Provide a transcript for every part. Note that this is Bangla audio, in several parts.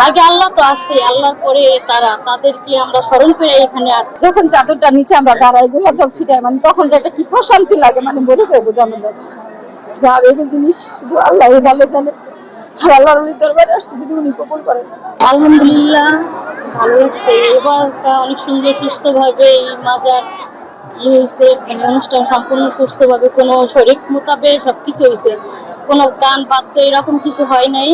আগে আল্লাহ তো আছে, আল্লাহর পরে তারা, তাদেরকে আমরা স্মরণ করে এখানে আসছি। যখন চাদরটা নিচে আমরা দাঁড়াই গোলাপ জল ছিটাই, মানে তখন যে একটা কি প্রশান্তি লাগে, মানে বলে কেউ বোঝানো যাবে না। যা এই জিনিস শুধু আল্লাহ ভালো জানে। আর আল্লাহর ওই দরবারে আসছে, যদি উনি কবুল করেন। আলহামদুলিল্লাহ, ভালো লাগছে। এবার অনেক সুন্দর সুস্থভাবে এই মাজার হয়েছে, মানে অনুষ্ঠান সম্পূর্ণ সুস্থভাবে, কোনো শরীর মোতাবেক সবকিছু হয়েছে, কোনো গান বাদ্য এরকম কিছু হয় নাই,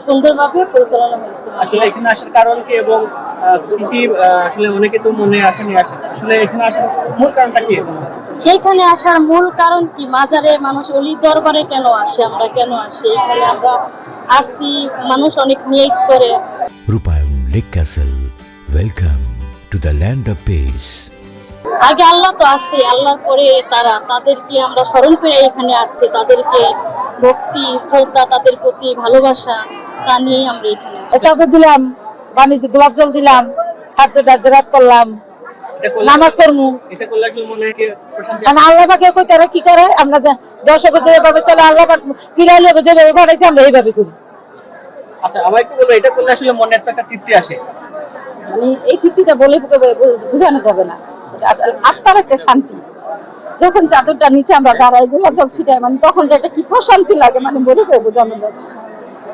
সুন্দরভাবে পরিচালনা হয়েছে। আসলে এখানে আসার কারণ কি, এবং কি কি আসলে অনেকে তো মনে আসেনি, আসলে এখানে আসার মূল কারণটা কি? সেইখানে আসার মূল কারণ কি, মাজারে মানুষ অলি দরবারে কেন আসে, আমরা কেন আসি এখানে, আমরা আসি, মানুষ অনেক নিয়ত করে। রূপায়ণ lake castle, welcome to the land of piece. আগে আল্লাহ তো আছে, আল্লাহর পরে তারা, তাদেরকে আমরা স্মরণ করে এখানে আসছি, তাদেরকে ভক্তি শ্রদ্ধা, তাদের প্রতি ভালোবাসা, তা নিয়ে আমরা এখানে আসছি। চাদর দিলাম, পানিতে গোলাপ জল দিলাম, ছাত্রটা জেরাত করলাম, নামাজ পড়মু। এটা করলে আসলে মনে কি প্রশান্তি মানে আল্লাহ পাকে কই তারা কি করে, আমরা দর্শক যেভাবে চলে, আল্লাহ পাক পিরাই লোক যেভাবে পাঠাইছে আমরা এইভাবে করি। আচ্ছা, আবার একটু বলবো, এটা করলে আসলে মনে একটা তৃপ্তি আসে। মানে এই তৃপ্তিটা বলে বোঝানো যাবে না, আত্মার একটা শান্তি। যখন চাদরটা নিচে আমরা দাঁড়াই গোলাপ জল ছিটাই, মানে তখন যে একটা কি প্রশান্তি লাগে, মানে বলে কেউ বোঝানো যাবে না।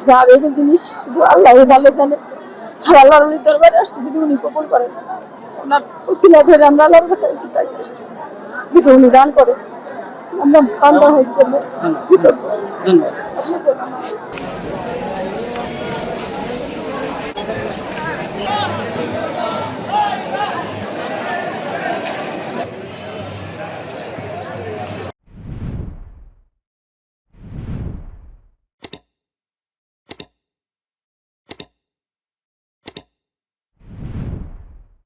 যা এই জিনিস শুধু আল্লাহ ভালো জানে। আর আল্লাহর ওই দরবারে আসছে, যদি উনি কবুল করেন, ওনার উসিলা ধরে আমরা আল্লাহর কাছে চাই, যদি উনি দান করে আমরা বান্দা হয়ে করবো। ধন্যবাদ।